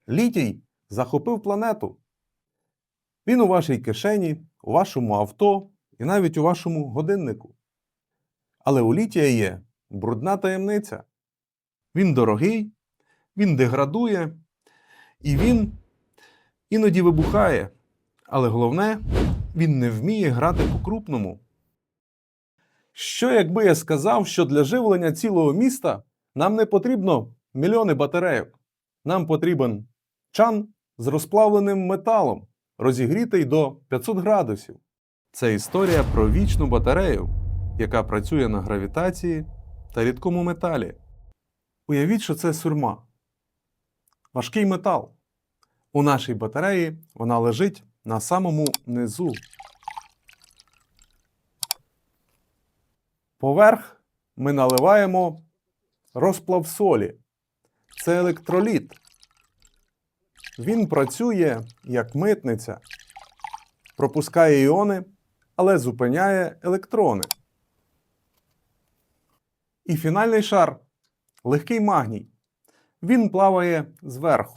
Літій захопив планету. Він у вашій кишені, у вашому авто і навіть у вашому годиннику. Але у літія є брудна таємниця. Він дорогий, він деградує і він іноді вибухає. Але головне, він не вміє грати по-крупному. Що якби я сказав, що для живлення цілого міста нам не потрібно мільйони батарейок? Нам потрібен чан з розплавленим металом, розігрітий до 500 градусів. Це історія про вічну батарею, яка працює на гравітації та рідкому металі. Уявіть, що це сурма. Важкий метал. У нашій батареї вона лежить на самому низу. Поверх ми наливаємо розплав солі. Це електроліт. Він працює як митниця. Пропускає іони, але зупиняє електрони. І фінальний шар – легкий магній. Він плаває зверху.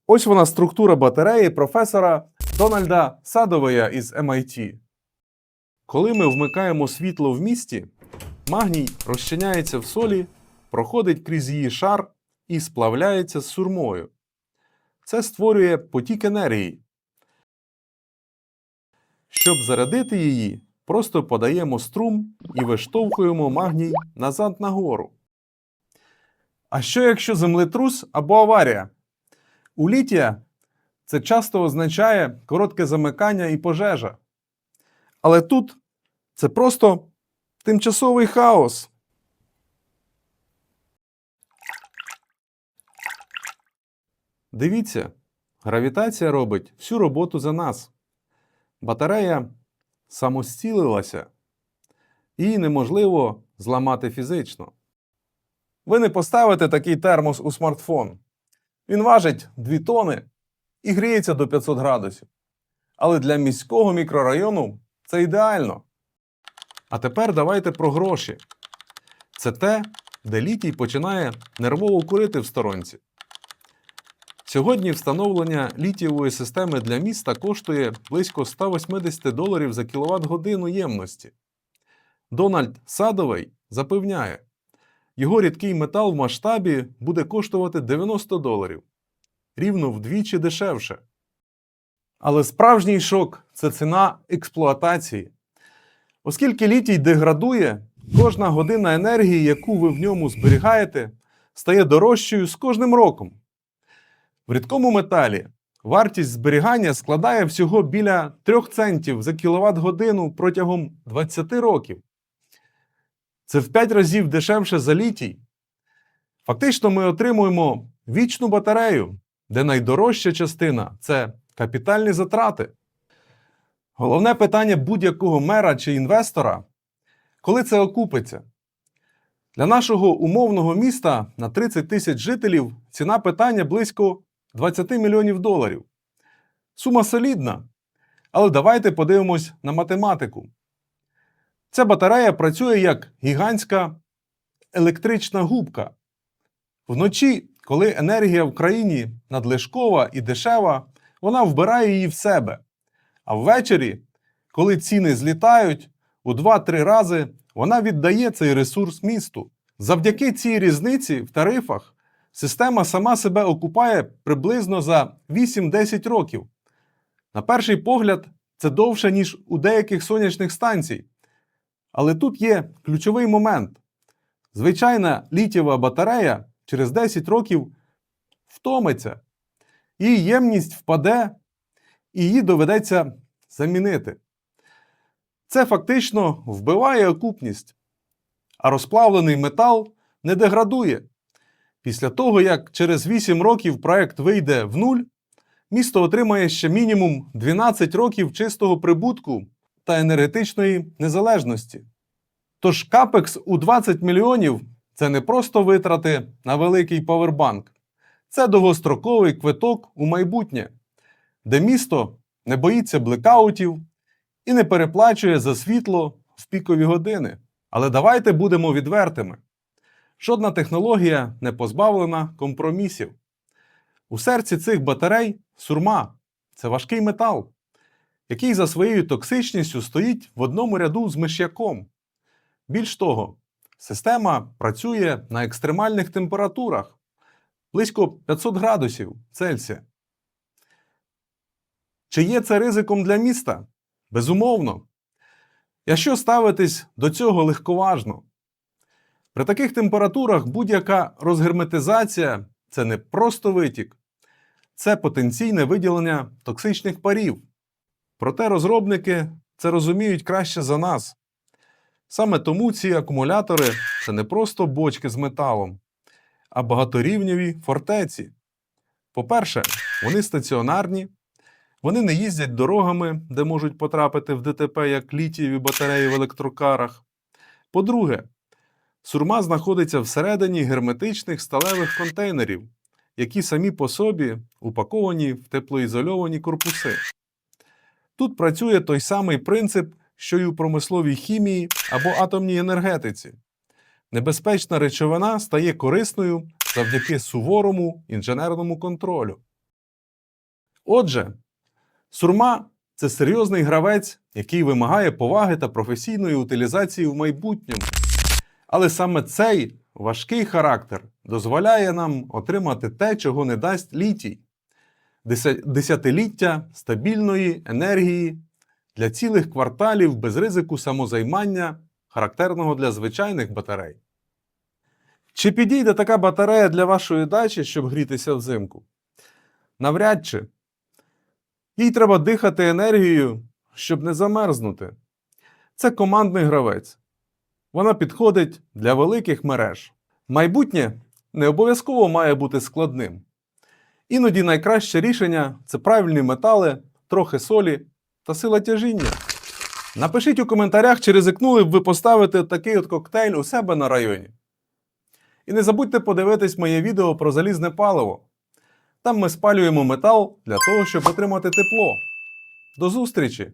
Ось вона структура батареї професора Дональда Садовея із MIT. Коли ми вмикаємо світло в місті, магній розчиняється в солі, проходить крізь її шар і сплавляється з сурмою. Це створює потік енергії. Щоб зарядити її, просто подаємо струм і виштовхуємо магній назад нагору. А що якщо землетрус або аварія? У літія це часто означає коротке замикання і пожежа. Але тут це просто тимчасовий хаос. Дивіться, гравітація робить всю роботу за нас. Батарея самозцілилася. Її неможливо зламати фізично. Ви не поставите такий термос у смартфон. Він важить 2 тони і гріється до 500 градусів. Але для міського мікрорайону це ідеально. А тепер давайте про гроші. Це те, де літій починає нервово курити в сторонці. Сьогодні встановлення літієвої системи для міста коштує близько $180 за кіловат-годину ємності. Дональд Садовей запевняє, його рідкий метал в масштабі буде коштувати $90. Рівно вдвічі дешевше. Але справжній шок – це ціна експлуатації. Оскільки літій деградує, кожна година енергії, яку ви в ньому зберігаєте, стає дорожчою з кожним роком. В рідкому металі вартість зберігання складає всього біля 3 центів за кіловат-годину протягом 20 років. Це в 5 разів дешевше за літій. Фактично ми отримуємо вічну батарею, де найдорожча частина – це капітальні затрати. Головне питання будь-якого мера чи інвестора – коли це окупиться? Для нашого умовного міста на 30 тисяч жителів ціна питання близько $20 мільйонів. Сума солідна, але давайте подивимось на математику. Ця батарея працює як гігантська електрична губка. Вночі, коли енергія в країні надлишкова і дешева, вона вбирає її в себе. А ввечері, коли ціни злітають, у 2-3 рази вона віддає цей ресурс місту. Завдяки цій різниці в тарифах система сама себе окупає приблизно за 8-10 років. На перший погляд, це довше, ніж у деяких сонячних станцій. Але тут є ключовий момент. Звичайна літієва батарея через 10 років втомиться. Її ємність впаде, і її доведеться замінити. Це фактично вбиває окупність. А розплавлений метал не деградує. Після того, як через 8 років проект вийде в нуль, місто отримає ще мінімум 12 років чистого прибутку та енергетичної незалежності. Тож капекс у 20 мільйонів – це не просто витрати на великий павербанк. Це довгостроковий квиток у майбутнє. де місто не боїться блекаутів і не переплачує за світло в пікові години. Але давайте будемо відвертими. Жодна технологія не позбавлена компромісів. У серці цих батарей сурма – це важкий метал, який за своєю токсичністю стоїть в одному ряду з миш'яком. Більш того, система працює на екстремальних температурах – близько 500 градусів Цельсія. Чи є це ризиком для міста? Безумовно. Якщо ставитись до цього легковажно, при таких температурах будь-яка розгерметизація – це не просто витік, це потенційне виділення токсичних парів. Проте розробники це розуміють краще за нас. Саме тому ці акумулятори – це не просто бочки з металом, а багаторівневі фортеці. По-перше, вони стаціонарні, вони не їздять дорогами, де можуть потрапити в ДТП, як літієві батареї в електрокарах. По-друге, сурма знаходиться всередині герметичних сталевих контейнерів, які самі по собі упаковані в теплоізольовані корпуси. Тут працює той самий принцип, що й у промисловій хімії або атомній енергетиці. Небезпечна речовина стає корисною завдяки суворому інженерному контролю. Отже, сурма – це серйозний гравець, який вимагає поваги та професійної утилізації в майбутньому. Але саме цей важкий характер дозволяє нам отримати те, чого не дасть літій – десятиліття стабільної енергії для цілих кварталів без ризику самозаймання, характерного для звичайних батарей. Чи підійде така батарея для вашої дачі, щоб грітися взимку? Навряд чи. Їй треба дихати енергією, щоб не замерзнути. Це командний гравець. Вона підходить для великих мереж. Майбутнє не обов'язково має бути складним. Іноді найкраще рішення – це правильні метали, трохи солі та сила тяжіння. Напишіть у коментарях, чи ризикнули б ви поставити такий от коктейль у себе на районі. І не забудьте подивитись моє відео про залізне паливо. Там ми спалюємо метал для того, щоб отримати тепло. До зустрічі!